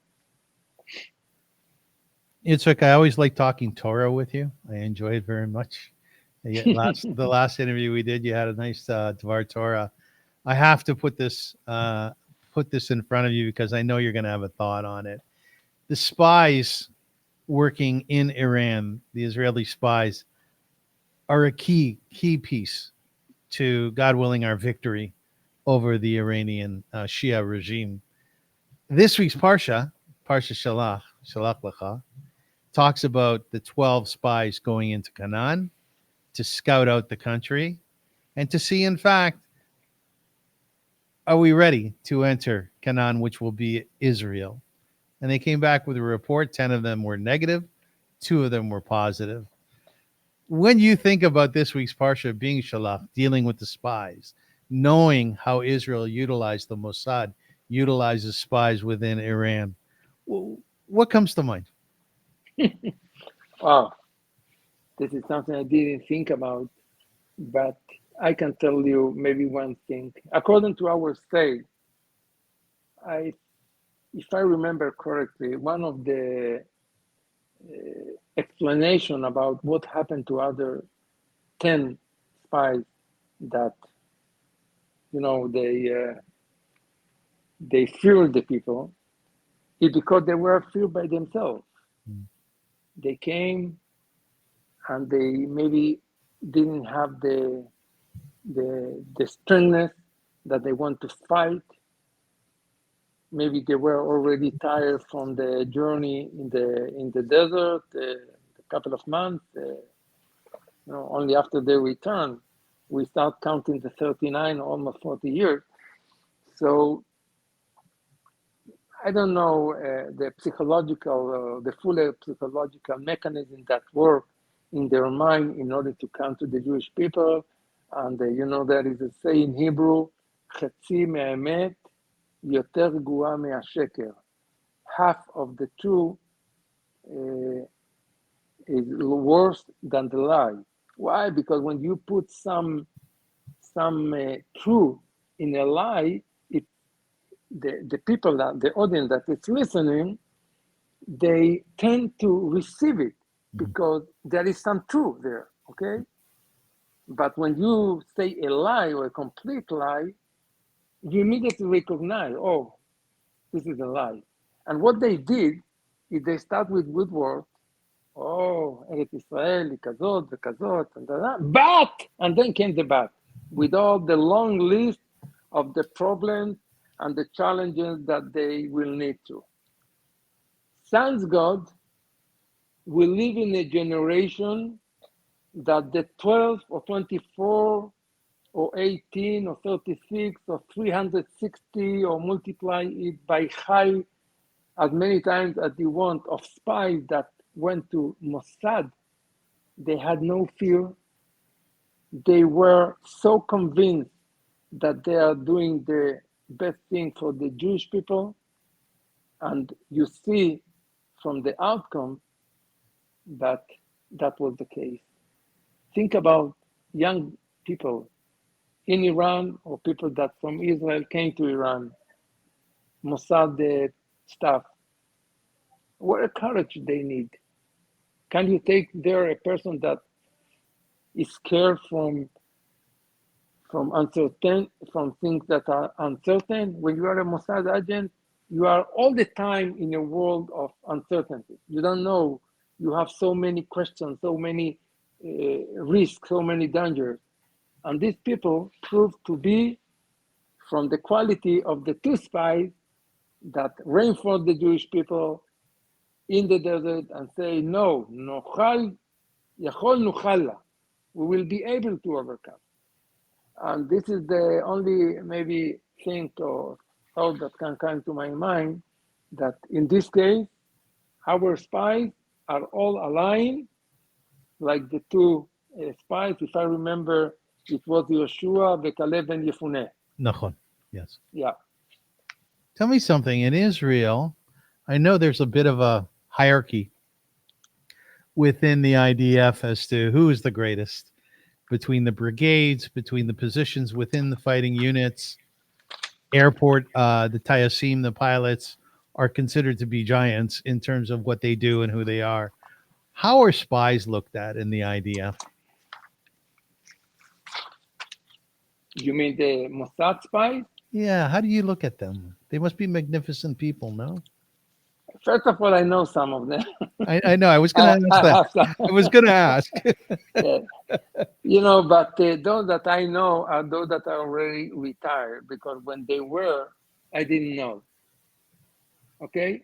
Itzchak, I always like talking Torah with you. I enjoy it very much. The last interview we did, you had a nice Dvar Torah. I have to put this in front of you because I know you're going to have a thought on it. The spies working in Iran, the Israeli spies, are a key piece to, God willing, our victory over the Iranian Shia regime. This week's Parsha Shalach Lecha, talks about the 12 spies going into Canaan to scout out the country and to see, in fact, are we ready to enter Canaan, which will be Israel? And they came back with a report. 10 of them were negative, 2 of them were positive. When you think about this week's Parsha being Shalach, dealing with the spies, knowing how Israel utilized the Mossad, utilizes spies within Iran, what comes to mind? Wow, this is something I didn't think about, but I can tell you maybe one thing. According to our state, if I remember correctly, one of the explanation about what happened to other 10 spies that they feared the people is because they were feared by themselves. They came and they maybe didn't have the strength that they want to fight. Maybe they were already tired from the journey in the desert, a couple of months. Only after they return, we start counting the 39, almost 40 years. So I don't know the full psychological mechanism that work in their mind in order to come to the Jewish people. And there is a say in Hebrew, "Chetzi me'emet yoter gua me'asheker." Half of the truth is worse than the lie. Why? Because when you put some truth in a lie, the people, the audience that is listening, they tend to receive it because there is some truth there, okay? But when you say a lie or a complete lie, you immediately recognize, oh, this is a lie. And what they did is they start with good words. Oh, Eretz Israel, kazot, kazot, but, and then came the but, with all the long list of the problems and the challenges that they will need to. Thanks God, we live in a generation that the 12 or 24 or 18 or 36 or 360 or multiply it by high as many times as you want of spies that went to Mossad, they had no fear. They were so convinced that they are doing the best thing for the Jewish people. And you see from the outcome that that was the case. Think about young people in Iran or people that from Israel came to Iran, Mossad staff. What a courage they need. Can you take there a person that is scared from uncertain, from things that are uncertain? When you are a Mossad agent, you are all the time in a world of uncertainty. You don't know. You have so many questions, so many risks, so many dangers. And these people proved to be from the quality of the 2 spies that reinforced the Jewish people in the desert and say, no, nochal, yachol nuchalla. We will be able to overcome. And this is the only maybe thing or thought that can come to my mind, that in this case, our spies are all aligned, like the 2 spies. If I remember, it was Yoshua, Caleb, and Yefuneh. Nachon, yes. Yeah. Tell me something. In Israel, I know there's a bit of a hierarchy within the IDF as to who is the greatest, between the brigades, between the positions within the fighting units. Airport, the Tayasim, the pilots, are considered to be giants in terms of what they do and who they are. How are spies looked at in the IDF? You mean the Mossad spies? Yeah, how do you look at them? They must be magnificent people, no? First of all, I know some of them. I know. I was going to ask I that. have some. I was going to ask. Yeah. But those that I know are those that are already retired, because when they were, I didn't know. Okay.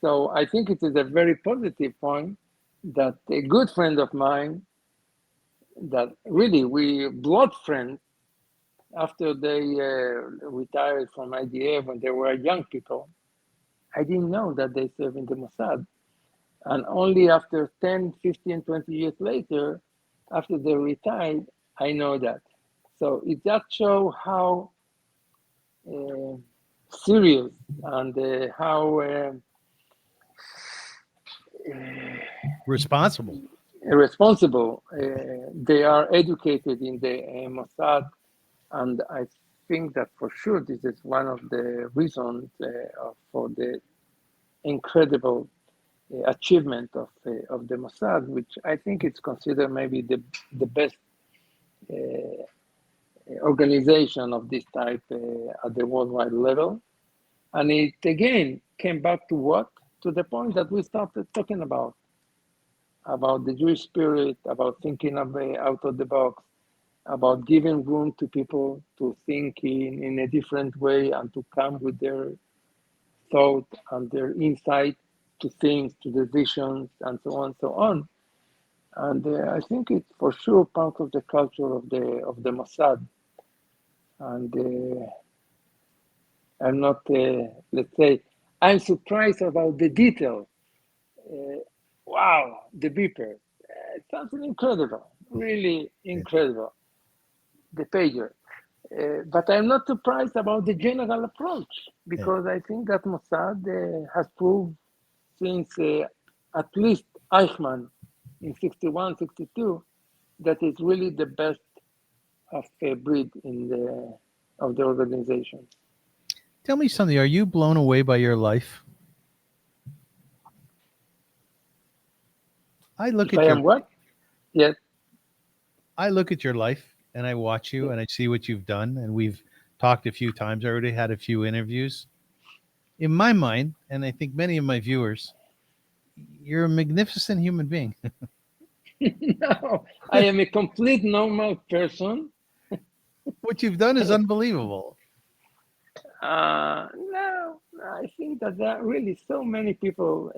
So I think it is a very positive point that a good friend of mine, that really we blood friends, after they retired from IDF when they were young people, I didn't know that they served in the Mossad. And only after 10, 15, 20 years later, after they retired, I know that. So it just shows how serious and how Responsible. responsible they are educated in the Mossad. And I think that for sure this is one of the reasons for the incredible achievement of the Mossad, which I think it's considered maybe the best organization of this type at the worldwide level. And it again came back to what? To the point that we started talking about the Jewish spirit, about thinking out of the box, about giving room to people to think in a different way and to come with their thought and their insight to things, to decisions, and so on and so on. And I think it's for sure part of the culture of the Mossad. And I'm not, let's say, I'm surprised about the details. Wow, the beeper, something incredible, really incredible. The pager. But I'm not surprised about the general approach, because I think that Mossad has proved since at least Eichmann in 61, 62, that it's really the best of a breed of the organization. Tell me something. Are you blown away by your life? I look If at I your am what? Yes. I look at your life and I watch you and I see what you've done, and we've talked a few times. I already had a few interviews. In my mind, and I think many of my viewers, you're a magnificent human being. No, I am a complete normal person. What you've done is unbelievable. No, I think that there are really so many people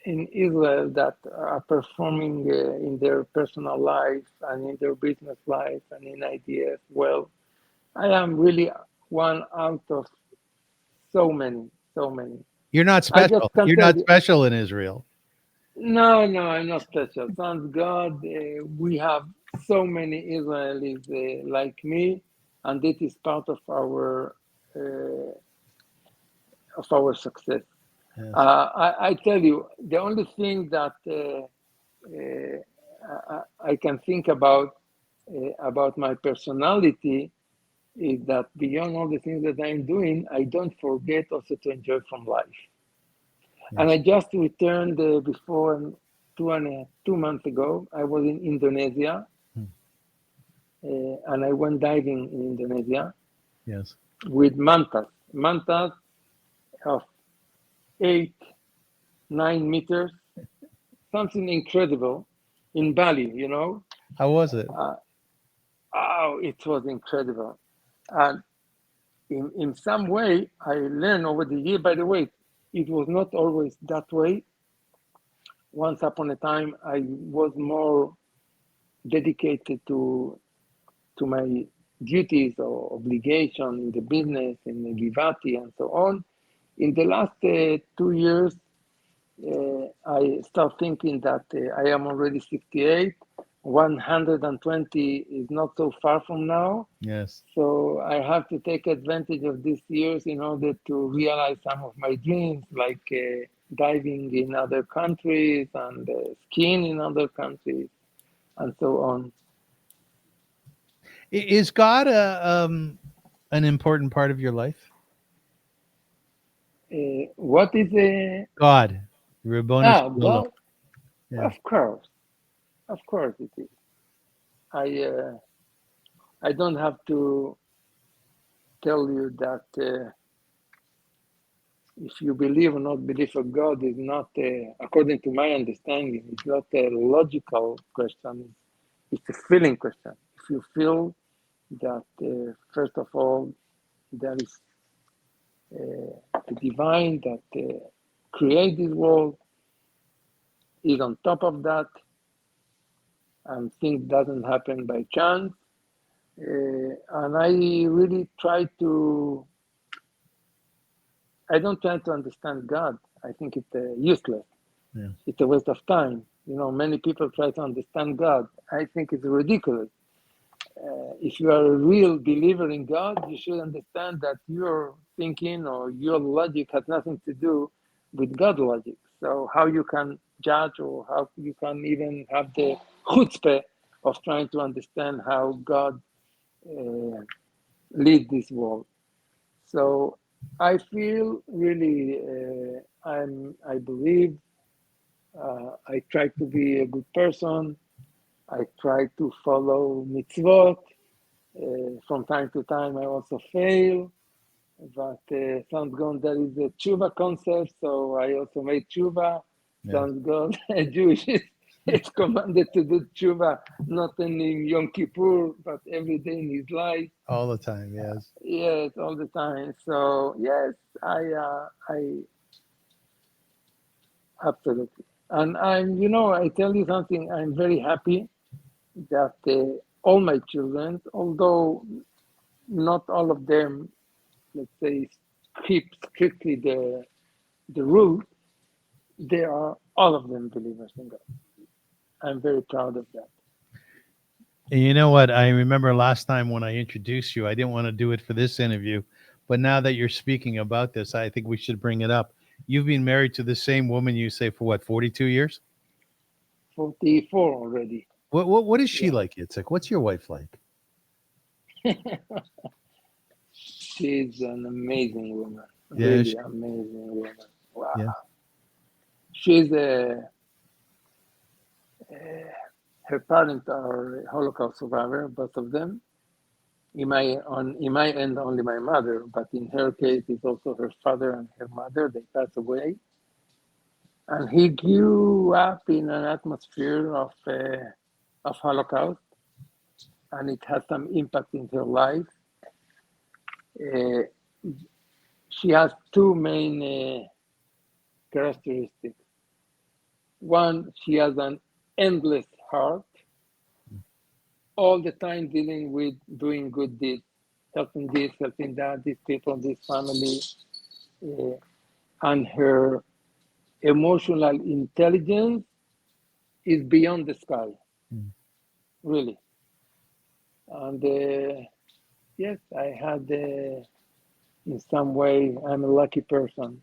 in Israel that are performing in their personal life and in their business life and in ideas well. I am really one out of so many, so many. You're not I just special. can't You're tell not you. special in Israel. No, I'm not special. Thank God, we have so many Israelis like me, and this is part of our success. Yes. I tell you, the only thing that I can think about my personality is that beyond all the things that I'm doing, I don't forget also to enjoy from life. Yes. And I just returned before 2 months ago. I was in Indonesia, and I went diving in Indonesia. Yes. With mantas of 8, 9 meters, something incredible in Bali, How was it? Oh, it was incredible. And in some way, I learned over the year, by the way, it was not always that way. Once upon a time, I was more dedicated to my duties or obligation in the business, in the Givati, and so on. In the last 2 years, I start thinking that I am already 68. 120 is not so far from now. Yes. So I have to take advantage of these years in order to realize some of my dreams, like diving in other countries and skiing in other countries, and so on. Is God an important part of your life? What is God, Rabboni Shalom. God? Yeah. Of course it is. I don't have to tell you that if you believe or not believe in God is not, according to my understanding, it's not a logical question. It's a feeling question. If you feel that, first of all, there is the divine that create this world, is on top of that, and things doesn't happen by chance. And I really try to, I don't try to understand God. I think it's useless. Yeah. It's a waste of time. You know, many people try to understand God. I think it's ridiculous. If you are a real believer in God, you should understand that your thinking or your logic has nothing to do with God logic. So how you can judge or how you can even have the chutzpah of trying to understand how God lead this world. So I feel really, I believe, I try to be a good person. I try to follow mitzvot. From time to time, I also fail. But sounds good, there is a tshuva concept, so I also made tshuva. Yeah. Sounds good. A Jewish is commanded to do tshuva, not only in Yom Kippur, but every day in his life. All the time, yes. Yes, all the time. So yes, I absolutely. And I tell you something. I'm very happy that all my children, although not all of them, let's say, keep strictly the rule, they are all of them believers in God. I'm very proud of that. And you know what? I remember last time when I introduced you, I didn't want to do it for this interview, but now that you're speaking about this, I think we should bring it up. You've been married to the same woman, you say, for what, 42 years? 44 already. What is she Yeah. like, Itzchak? What's your wife like? She's an amazing woman. Yeah, Really amazing woman. Wow. Yeah. She's her parents are Holocaust survivor, both of them. In my end, only my mother, but in her case, it's also her father and her mother. They passed away, and he grew up in an atmosphere of Holocaust, and it had some impact in her life. She has two main characteristics. One, she has an endless heart, all the time dealing with doing good deeds, helping this, helping that, these people, this family, and her emotional intelligence is beyond the sky, really. And yes, I had, in some way, I'm a lucky person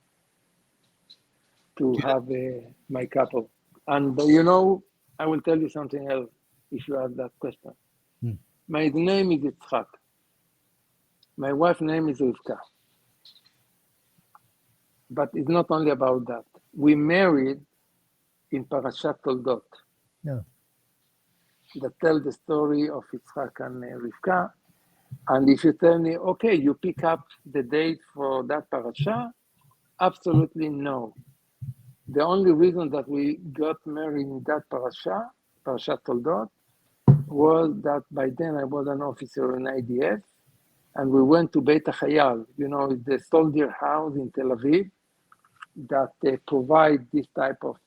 to have my couple. And I will tell you something else if you ask that question. My name is Itzchak. My wife's name is Rivka. But it's not only about that. We married in Parashat Toldot. Yeah. That tell the story of Itzchak and Rivka. And if you tell me, okay, you pick up the date for that parasha, absolutely no. The only reason that we got married in that Parashat Toldot, was that by then I was an officer in IDF, and we went to Beit HaChayal, the soldier house in Tel Aviv, that provide this type of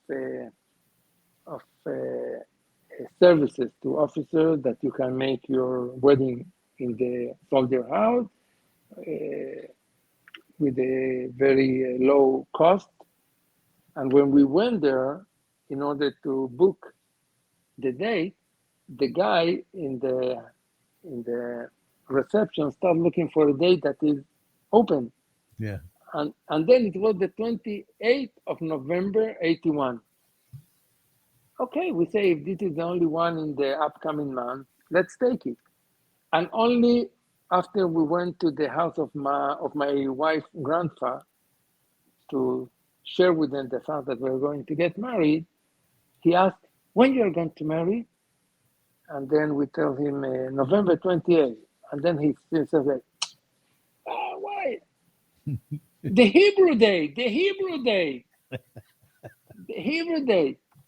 services to officers, that you can make your wedding in the soldier house with a very low cost. And when we went there, in order to book the date, the guy in the reception started looking for a date that is open. Yeah. And then it was the 28th of November, 81. Okay, we say, if this is the only one in the upcoming month, let's take it. And only after we went to the house of my wife's grandfather to share with them the fact that we're going to get married, he asked, when you're going to marry? And then we tell him November 28th. And then he says, why? The Hebrew day,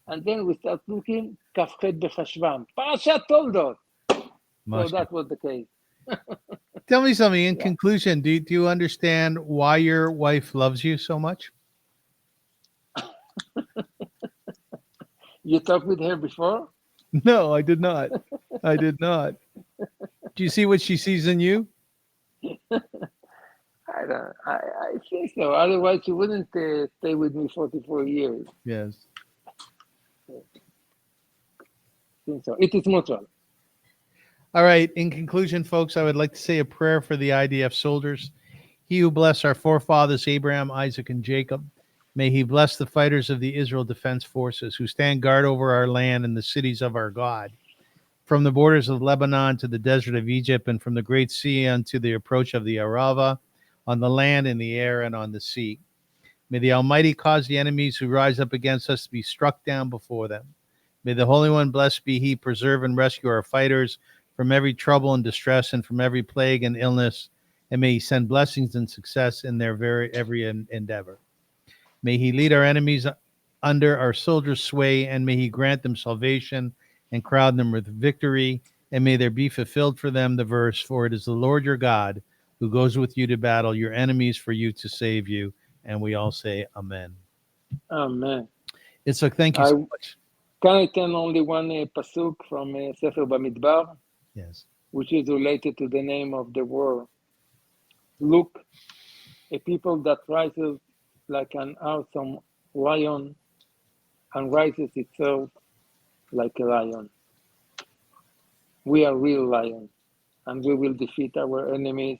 and then we start looking Kafchet Bechashvan, Parashat Toldot. So that was the case. Tell me something. In conclusion, do you understand why your wife loves you so much? You talked with her before? No, I did not. I did not. Do you see what she sees in you? I think so. Otherwise, she wouldn't stay with me 44 years. Yes. I think so. It is mutual. All right. In conclusion, folks, I would like to say a prayer for the IDF soldiers. He who blessed our forefathers, Abraham, Isaac, and Jacob, may he bless the fighters of the Israel Defense Forces who stand guard over our land and the cities of our God. From the borders of Lebanon to the desert of Egypt, and from the great sea unto the approach of the Arava, on the land, in the air, and on the sea. May the Almighty cause the enemies who rise up against us to be struck down before them. May the Holy One, blessed be he, preserve and rescue our fighters from every trouble and distress and from every plague and illness, and may he send blessings and success in their every endeavor. May he lead our enemies under our soldiers' sway, and may he grant them salvation and crown them with victory, and may there be fulfilled for them the verse, for it is the Lord your God who goes with you to battle, your enemies for you to save you. And we all say amen. Amen. Itzchak, thank you so much. Can I tell only one pasuk from Sefer Bamidbar? Yes. Which is related to the name of the war. Look, a people that rises like an awesome lion and rises itself like a lion. We are real lions, and we will defeat our enemies,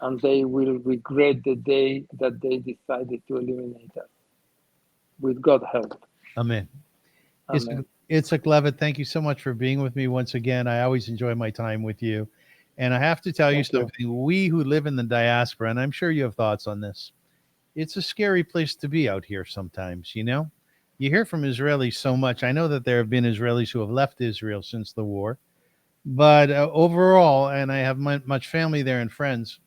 and they will regret the day that they decided to eliminate us. With God's help. Amen. Amen. Itzchak Levit, thank you so much for being with me once again. I always enjoy my time with you. And I have to tell you something. We who live in the diaspora, and I'm sure you have thoughts on this, it's a scary place to be out here sometimes, you know? You hear from Israelis so much. I know that there have been Israelis who have left Israel since the war. But overall, and I have much family there and friends,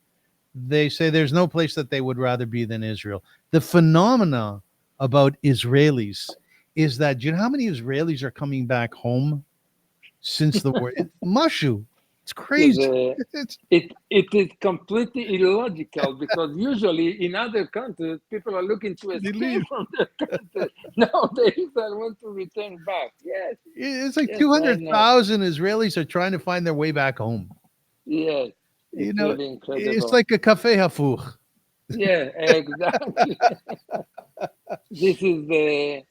they say there's no place that they would rather be than Israel. The phenomena about Israelis is that, do you know how many Israelis are coming back home since the war? Mushu. It's crazy. It is completely illogical because usually in other countries, people are looking to escape from their country. Now the Israel want to return back. Yes. It's like 200,000 Israelis are trying to find their way back home. Yes. It's really incredible. It's like a cafe hafuch. Yeah, exactly. This is the,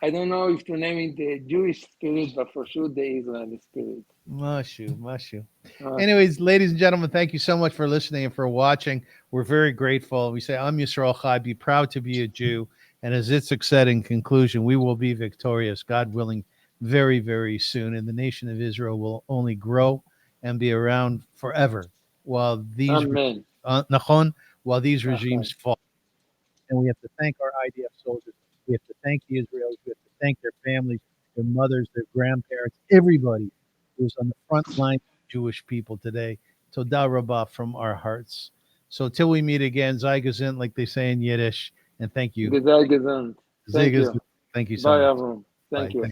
I don't know if to name it the Jewish spirit, but for sure the Israeli spirit. Mashu. Anyways, ladies and gentlemen, thank you so much for listening and for watching. We're very grateful. We say, Am Yisrael Chai, be proud to be a Jew. And as Itzchak said in conclusion, we will be victorious, God willing, very, very soon. And the nation of Israel will only grow and be around forever while these while these regimes fall. And we have to thank our IDF soldiers. We have to thank the Israelis. We have to thank their families, their mothers, their grandparents, everybody who's on the front line of Jewish people today. Toda Rabbah from our hearts. So till we meet again, Sei Gesund, like they say in Yiddish, and thank you. Sei Gesund. Thank you. Thank you so much. Bye, Avrum. Thank you.